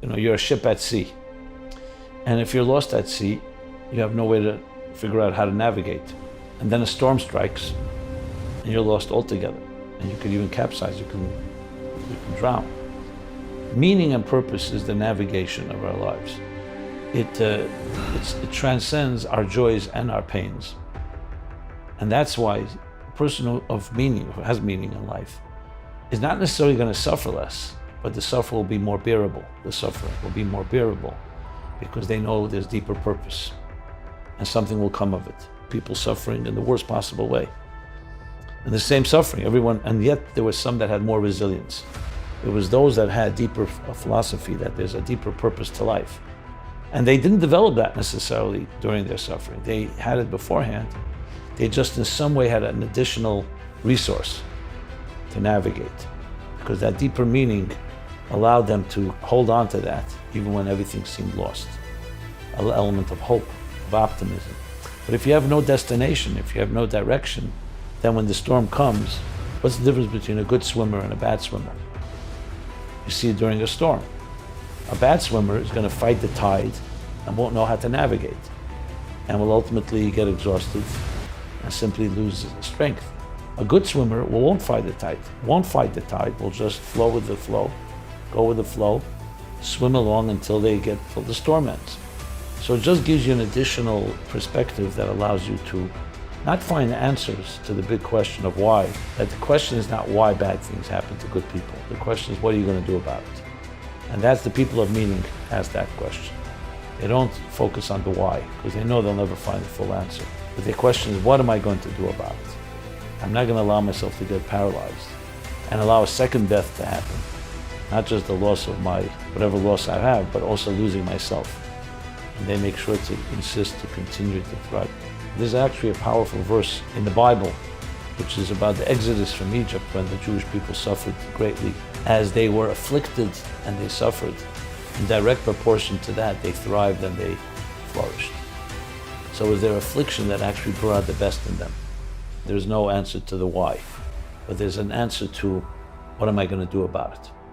you're a ship at sea. And if you're lost at sea, you have no way to figure out how to navigate. And then a storm strikes and you're lost altogether. And you could even capsize, you can drown. Meaning and purpose is the navigation of our lives. It transcends our joys and our pains. And that's why a person of meaning, who has meaning in life, is not necessarily going to suffer less, but the suffering will be more bearable. The suffering will be more bearable because they know there's deeper purpose and something will come of it. People suffering in the worst possible way. And the same suffering, everyone, and yet there were some that had more resilience. It was those that had deeper philosophy, that there's a deeper purpose to life. And they didn't develop that necessarily during their suffering. They had it beforehand. They just in some way had an additional resource to navigate, because that deeper meaning allowed them to hold on to that even when everything seemed lost. An element of hope, of optimism. But if you have no destination, if you have no direction, then when the storm comes, what's the difference between a good swimmer and a bad swimmer? You see it during a storm. A bad swimmer is going to fight the tide and won't know how to navigate, and will ultimately get exhausted and simply lose strength. A good swimmer won't fight the tide, will just flow with the flow, go with the flow, swim along until the storm ends. So it just gives you an additional perspective that allows you to not find answers to the big question of why. That the question is not why bad things happen to good people. The question is, what are you going to do about it? And that's the people of meaning ask that question. They don't focus on the why, because they know they'll never find the full answer. But their question is, what am I going to do about it? I'm not going to allow myself to get paralyzed and allow a second death to happen. Not just the loss of whatever loss I have, but also losing myself. And they make sure to insist to continue to thrive. There's actually a powerful verse in the Bible, which is about the exodus from Egypt, when the Jewish people suffered greatly. As they were afflicted and they suffered, in direct proportion to that, they thrived and they flourished. So it was their affliction that actually brought out the best in them. There's no answer to the why, but there's an answer to what am I going to do about it.